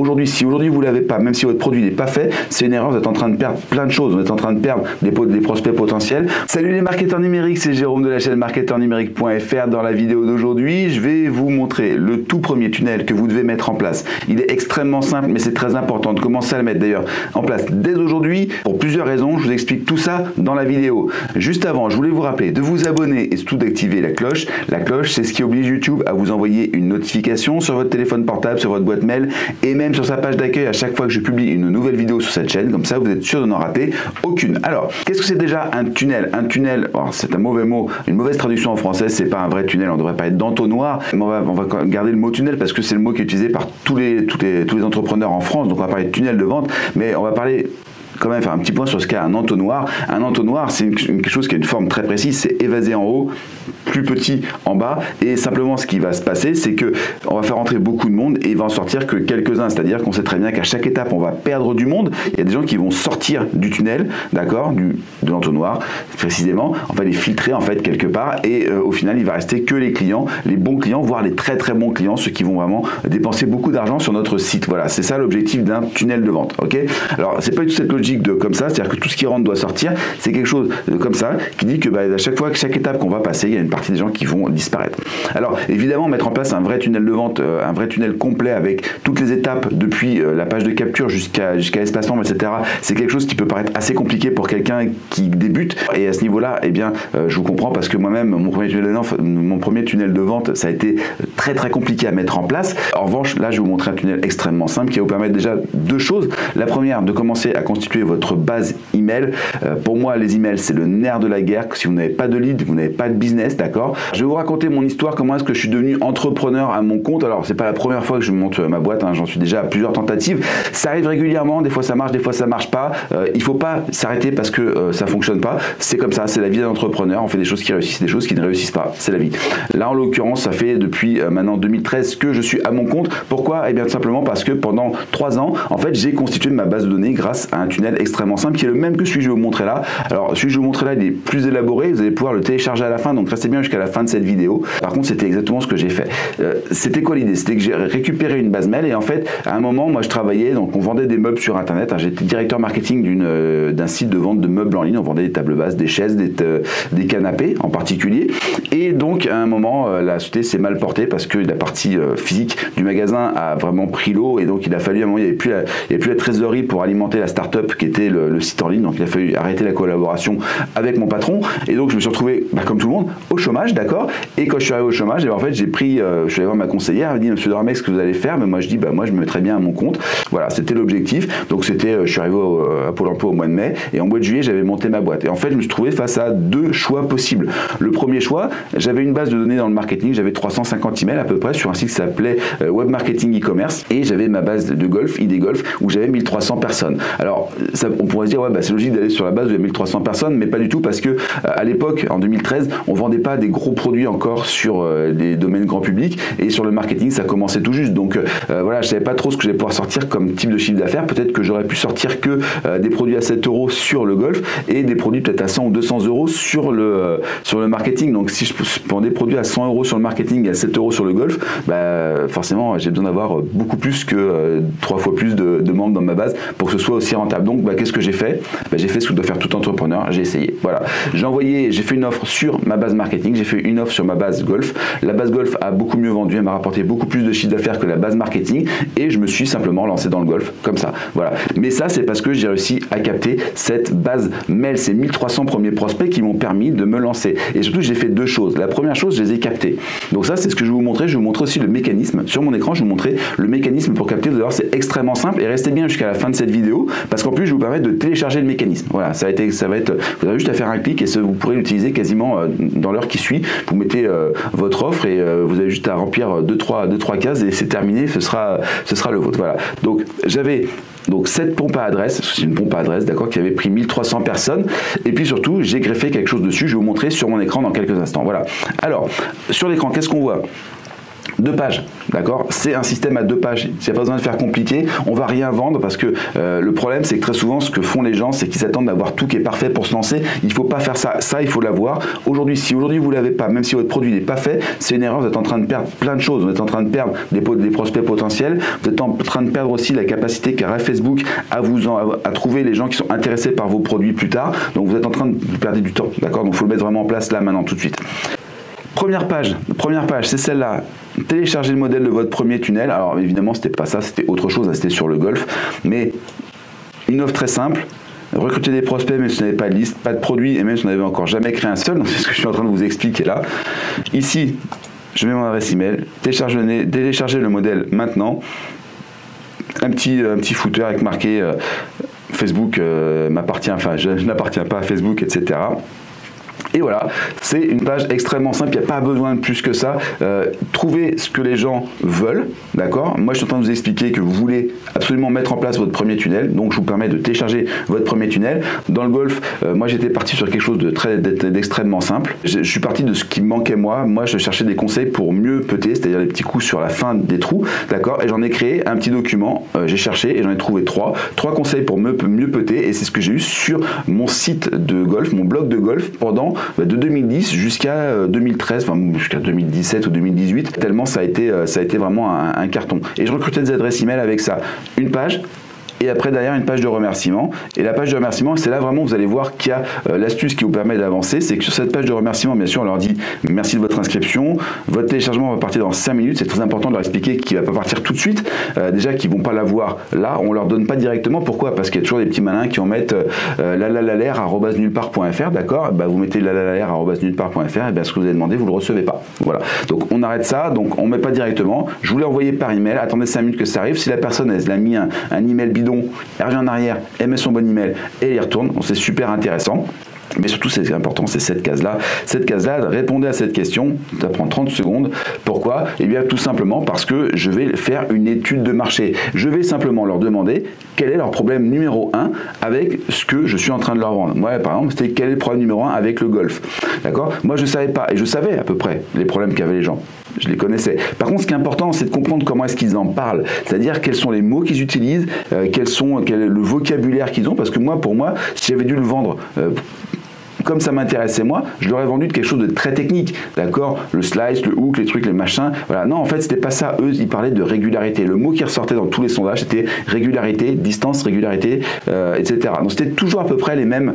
aujourd'hui, si aujourd'hui vous l'avez pas, même si votre produit n'est pas fait, c'est une erreur, vous êtes en train de perdre plein de choses, vous êtes en train de perdre des prospects potentiels. Salut les marketeurs numériques, c'est Jérôme de la chaîne marketeurnumérique.fr. Dans la vidéo d'aujourd'hui, je vais vous montrer le tout premier tunnel que vous devez mettre en place. Il est extrêmement simple, mais c'est très important de commencer à le mettre d'ailleurs en place dès aujourd'hui pour plusieurs raisons. Je vous explique tout ça dans la vidéo. Juste avant, je voulais vous rappeler de vous abonner et surtout d'activer la cloche. La cloche, c'est ce qui oblige YouTube à vous envoyer une notification sur votre téléphone portable, sur votre boîte mail et même sur sa page d'accueil à chaque fois que je publie une nouvelle vidéo sur cette chaîne. Comme ça, vous êtes sûr de n'en rater aucune. Alors, qu'est-ce que c'est déjà un tunnel? Un tunnel, c'est un mauvais mot, une mauvaise traduction en français, c'est pas un vrai tunnel, on devrait pas être d'entonnoir. On va garder le mot tunnel parce que c'est le mot qui est utilisé par tous les entrepreneurs en France, donc on va parler de tunnel de vente, mais on va parler quand même faire un petit point sur ce qu'est un entonnoir. Un entonnoir, c'est quelque chose qui a une forme très précise, c'est évasé en haut, plus petit en bas, et simplement ce qui va se passer, c'est que on va faire entrer beaucoup de monde et il va en sortir que quelques-uns, c'est-à-dire qu'on sait très bien qu'à chaque étape on va perdre du monde. Il y a des gens qui vont sortir du tunnel, d'accord, de l'entonnoir précisément, on va les filtrer en fait quelque part et au final il va rester que les clients, les bons clients, voire les très très bons clients, ceux qui vont vraiment dépenser beaucoup d'argent sur notre site. Voilà, c'est ça l'objectif d'un tunnel de vente. Ok, alors c'est pas du tout cette logique de comme ça, c'est-à-dire que tout ce qui rentre doit sortir, c'est quelque chose de comme ça qui dit que à chaque fois, chaque étape qu'on va passer, il y a une partie des gens qui vont disparaître. Alors évidemment, mettre en place un vrai tunnel de vente, un vrai tunnel complet avec toutes les étapes depuis la page de capture jusqu'à l'espacement, etc., c'est quelque chose qui peut paraître assez compliqué pour quelqu'un qui débute. Et à ce niveau-là, eh bien, je vous comprends parce que moi-même, mon premier tunnel de vente, ça a été très très compliqué à mettre en place. En revanche, là, je vais vous montrer un tunnel extrêmement simple qui va vous permettre déjà deux choses. La première, de commencer à constituer votre base email. Pour moi, les emails, c'est le nerf de la guerre. Si vous n'avez pas de lead, vous n'avez pas de business, d'accord? Je vais vous raconter mon histoire, comment est-ce que je suis devenu entrepreneur à mon compte. Alors, c'est pas la première fois que je monte ma boîte, hein, j'en suis déjà à plusieurs tentatives. Ça arrive régulièrement, des fois ça marche, des fois ça marche pas. Il faut pas s'arrêter parce que ça fonctionne pas. C'est comme ça, c'est la vie d'un entrepreneur. On fait des choses qui réussissent, des choses qui ne réussissent pas. C'est la vie. Là, en l'occurrence, ça fait depuis maintenant 2013 que je suis à mon compte. Pourquoi? Eh bien, tout simplement parce que pendant 3 ans, en fait, j'ai constitué ma base de données grâce à un tunnel extrêmement simple qui est le même que celui que je vais vous montrer là. Alors celui que je vais vous montrer là, il est plus élaboré, vous allez pouvoir le télécharger à la fin, donc restez bien jusqu'à la fin de cette vidéo. Par contre, c'était exactement ce que j'ai fait. C'était quoi l'idée? C'était que j'ai récupéré une base mail et en fait, à un moment, moi je travaillais, donc on vendait des meubles sur internet, hein, j'étais directeur marketing d'un site de vente de meubles en ligne, on vendait des tables basses, des chaises, des canapés en particulier, et donc à un moment, la société s'est mal portée parce que la partie physique du magasin a vraiment pris l'eau et donc il a fallu, à un moment, il n'y avait plus la trésorerie pour alimenter la start-up qui était le site en ligne, donc il a fallu arrêter la collaboration avec mon patron et donc je me suis retrouvé comme tout le monde au chômage, d'accord. Et quand je suis arrivé au chômage, en fait j'ai pris, je suis allé voir ma conseillère, elle m'a dit monsieur Dormex, ce que vous allez faire? Mais moi je dis moi je me mettrais bien à mon compte. Voilà, c'était l'objectif. Donc c'était, je suis arrivé à Pôle emploi au mois de mai et en mois de juillet j'avais monté ma boîte et en fait je me suis trouvé face à deux choix possibles. Le premier choix, j'avais une base de données dans le marketing, j'avais 350 emails à peu près sur un site qui s'appelait Web Marketing E-commerce et j'avais ma base de golf, ID Golf, où j'avais 1300 personnes. Alors ça, on pourrait se dire c'est logique d'aller sur la base de 1300 personnes, mais pas du tout parce que à l'époque, en 2013, on vendait pas des gros produits encore sur des domaines grand public et sur le marketing, ça commençait tout juste. Donc voilà, je savais pas trop ce que j'allais pouvoir sortir comme type de chiffre d'affaires. Peut-être que j'aurais pu sortir que des produits à 7 € sur le golf et des produits peut-être à 100 ou 200 € sur le marketing. Donc si je prends des produits à 100 € sur le marketing et à 7 € sur le golf, forcément j'ai besoin d'avoir beaucoup plus que 3 fois plus de membres dans ma base pour que ce soit aussi rentable. Donc qu'est-ce que j'ai fait? J'ai fait ce que doit faire tout entrepreneur, j'ai essayé. Voilà, j'ai fait une offre sur ma base marketing, j'ai fait une offre sur ma base golf. La base golf a beaucoup mieux vendu, elle m'a rapporté beaucoup plus de chiffre d'affaires que la base marketing et je me suis simplement lancé dans le golf comme ça. Voilà. Mais ça c'est parce que j'ai réussi à capter cette base mail, ces 1300 premiers prospects qui m'ont permis de me lancer. Et surtout j'ai fait deux choses. La première chose, je les ai captés. Donc ça c'est ce que je vais vous montrer. Je vais vous montrer aussi le mécanisme. Sur mon écran, je vais vous montrer le mécanisme pour capter. Vous allez voir, c'est extrêmement simple et restez bien jusqu'à la fin de cette vidéo parce qu'en plus je vais vous permettre de télécharger le mécanisme. Voilà, ça va être, vous avez juste à faire un clic et vous pourrez l'utiliser quasiment dans l'heure qui suit. Vous mettez votre offre et vous avez juste à remplir 2-3 cases et c'est terminé, ce sera le vôtre. Voilà. Donc j'avais cette pompe à adresse, c'est une pompe à adresse, d'accord, qui avait pris 1300 personnes. Et puis surtout, j'ai greffé quelque chose dessus. Je vais vous montrer sur mon écran dans quelques instants. Voilà. Alors, sur l'écran, qu'est-ce qu'on voit? 2 pages, d'accord? C'est un système à 2 pages. Il n'y a pas besoin de faire compliqué. On va rien vendre parce que le problème, c'est que très souvent, ce que font les gens, c'est qu'ils s'attendent à avoir tout qui est parfait pour se lancer. Il ne faut pas faire ça. Ça, il faut l'avoir. Aujourd'hui, si aujourd'hui vous l'avez pas, même si votre produit n'est pas fait, c'est une erreur. Vous êtes en train de perdre plein de choses. Vous êtes en train de perdre des prospects potentiels. Vous êtes en train de perdre aussi la capacité qu'a Facebook à trouver les gens qui sont intéressés par vos produits plus tard. Donc vous êtes en train de perdre du temps, d'accord? Donc il faut le mettre vraiment en place là, maintenant, tout de suite. Première page, c'est celle-là. Téléchargez le modèle de votre premier tunnel. Alors évidemment, c'était pas ça, c'était autre chose, c'était sur le golf. Mais une offre très simple. Recruter des prospects même si vous n'avez pas de liste, pas de produit et même si vous n'avez encore jamais créé un seul. Donc c'est ce que je suis en train de vous expliquer là. Ici, je mets mon adresse email. Téléchargez le modèle maintenant. Un petit footer avec marqué Facebook m'appartient, enfin je n'appartiens pas à Facebook, etc. Et voilà, c'est une page extrêmement simple, il n'y a pas besoin de plus que ça. Trouvez ce que les gens veulent, d'accord? Moi, je suis en train de vous expliquer que vous voulez absolument mettre en place votre premier tunnel, donc je vous permets de télécharger votre premier tunnel. Dans le golf, moi, j'étais parti sur quelque chose d'extrêmement simple. Je suis parti de ce qui me manquait moi. Moi, je cherchais des conseils pour mieux putter, c'est-à-dire les petits coups sur la fin des trous, d'accord? Et j'en ai créé un petit document, j'ai cherché et j'en ai trouvé trois conseils pour mieux putter, et c'est ce que j'ai eu sur mon site de golf, mon blog de golf, pendant de 2010 jusqu'à 2013, enfin jusqu'à 2017 ou 2018, tellement ça a été vraiment un carton. Et je recrutais des adresses email avec ça. Une page. Et après derrière une page de remerciement, et la page de remerciement, c'est là vraiment vous allez voir qu'il y a l'astuce qui vous permet d'avancer. C'est que sur cette page de remerciement, bien sûr, on leur dit merci de votre inscription, votre téléchargement va partir dans 5 minutes. C'est très important de leur expliquer qu'il ne va pas partir tout de suite, déjà qu'ils ne vont pas l'avoir là, on ne leur donne pas directement. Pourquoi? Parce qu'il y a toujours des petits malins qui vont mettre lalalaler@nullpart.fr, d'accord? Bah, vous mettez lalalaler@nullpart.fr, et bien ce que vous avez demandé vous ne le recevez pas. Voilà, donc on arrête ça, donc on ne met pas directement. Je vous l'ai envoyé par email, attendez 5 minutes que ça arrive. Si la personne elle a mis un email bidon, elle revient en arrière, elle met son bon email et elle y retourne. Donc c'est super intéressant. Mais surtout, c'est important, c'est cette case-là. Cette case-là, répondez à cette question, ça prend 30 secondes. Pourquoi? Eh bien, tout simplement parce que je vais faire une étude de marché. Je vais simplement leur demander quel est leur problème numéro 1 avec ce que je suis en train de leur vendre. Moi, par exemple, c'était quel est le problème numéro 1 avec le golf. D'accord? Moi, je ne savais pas, et je savais à peu près les problèmes qu'avaient les gens. Je les connaissais. Par contre, ce qui est important, c'est de comprendre comment est-ce qu'ils en parlent. C'est-à-dire quels sont les mots qu'ils utilisent, quel est le vocabulaire qu'ils ont. Parce que moi, pour moi, si j'avais dû le vendre comme ça m'intéressait moi, je leur ai vendu de quelque chose de très technique, d'accord? Le slice, le hook, les trucs, les machins, voilà. Non, en fait, c'était pas ça. Eux, ils parlaient de régularité. Le mot qui ressortait dans tous les sondages, c'était régularité, distance, régularité, etc. Donc, c'était toujours à peu près les mêmes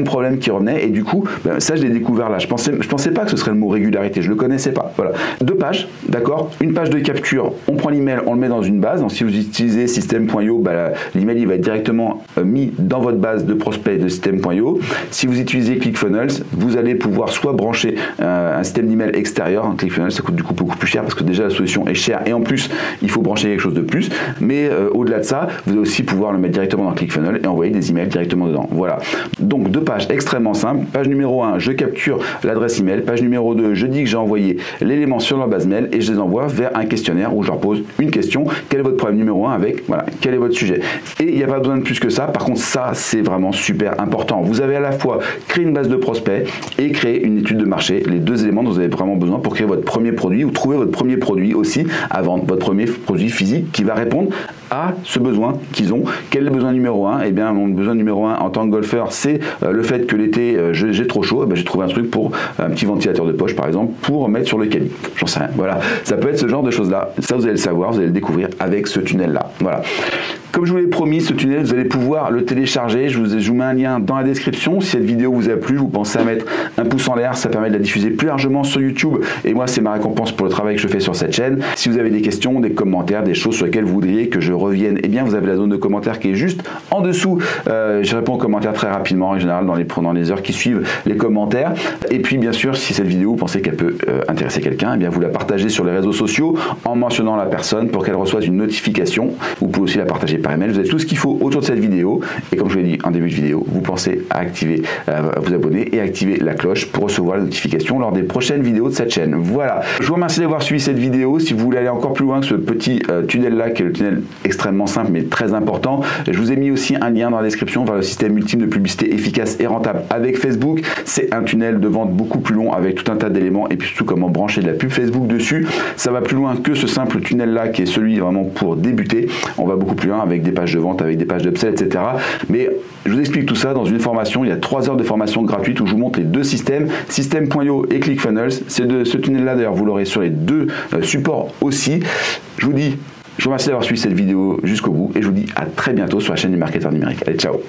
problèmes qui revenaient. Et du coup, ben, ça, je l'ai découvert là. Je pensais pas que ce serait le mot régularité. Je le connaissais pas. Voilà. 2 pages, d'accord? Une page de capture. On prend l'email, on le met dans une base. Donc, si vous utilisez system.io, ben, l'email, il va être directement mis dans votre base de prospects de system.io. Si vous utilisez ClickFunnels, vous allez pouvoir soit brancher un système d'email extérieur. Un ClickFunnels, ça coûte du coup beaucoup plus cher parce que déjà la solution est chère et en plus il faut brancher quelque chose de plus. Mais au-delà de ça, vous allez aussi pouvoir le mettre directement dans ClickFunnels et envoyer des emails directement dedans. Voilà. Donc 2 pages extrêmement simples. Page numéro 1, je capture l'adresse email. Page numéro 2, je dis que j'ai envoyé l'élément sur leur base mail et je les envoie vers un questionnaire où je leur pose une question. Quel est votre problème numéro 1 avec, voilà, quel est votre sujet? Et il n'y a pas besoin de plus que ça. Par contre, ça, c'est vraiment super important. Vous avez à la fois créé une base de prospects et créer une étude de marché, les 2 éléments dont vous avez vraiment besoin pour créer votre premier produit ou trouver votre premier produit aussi à vendre, votre premier produit physique qui va répondre à ce besoin qu'ils ont. Quel est le besoin numéro 1? Eh bien, mon besoin numéro 1 en tant que golfeur, c'est le fait que l'été, j'ai trop chaud. Eh bien, j'ai trouvé un truc pour un petit ventilateur de poche, par exemple, pour mettre sur le caddie. J'en sais rien. Voilà. Ça peut être ce genre de choses-là. Ça, vous allez le savoir, vous allez le découvrir avec ce tunnel-là. Voilà. Comme je vous l'ai promis, ce tunnel, vous allez pouvoir le télécharger. Je vous mets un lien dans la description. Si cette vidéo vous a plu, vous pensez à mettre un pouce en l'air. Ça permet de la diffuser plus largement sur YouTube. Et moi, c'est ma récompense pour le travail que je fais sur cette chaîne. Si vous avez des questions, des commentaires, des choses sur lesquelles vous voudriez que je revienne, eh bien, vous avez la zone de commentaires qui est juste en dessous. Je réponds aux commentaires très rapidement, en général, dans les heures qui suivent les commentaires. Et puis, bien sûr, si cette vidéo, vous pensez qu'elle peut intéresser quelqu'un, eh bien, vous la partagez sur les réseaux sociaux en mentionnant la personne pour qu'elle reçoive une notification. Vous pouvez aussi la partager par email. Vous avez tout ce qu'il faut autour de cette vidéo. Et comme je vous l'ai dit en début de vidéo, vous pensez à activer, à vous abonner et activer la cloche pour recevoir les notifications lors des prochaines vidéos de cette chaîne. Voilà. Je vous remercie d'avoir suivi cette vidéo. Si vous voulez aller encore plus loin que ce petit tunnel là, qui est le tunnel extrêmement simple mais très important, je vous ai mis aussi un lien dans la description vers le système ultime de publicité efficace et rentable avec Facebook. C'est un tunnel de vente beaucoup plus long avec tout un tas d'éléments et puis surtout comment brancher de la pub Facebook dessus. Ça va plus loin que ce simple tunnel là qui est celui vraiment pour débuter. On va beaucoup plus loin avec des pages de vente, avec des pages d'upsell, etc. Mais je vous explique tout ça dans une formation. Il y a 3 heures de formation gratuite où je vous montre les 2 systèmes, System.io et ClickFunnels. Ce tunnel là d'ailleurs vous l'aurez sur les 2 supports aussi. Je vous remercie d'avoir suivi cette vidéo jusqu'au bout et je vous dis à très bientôt sur la chaîne du marketeur numérique. Allez, ciao!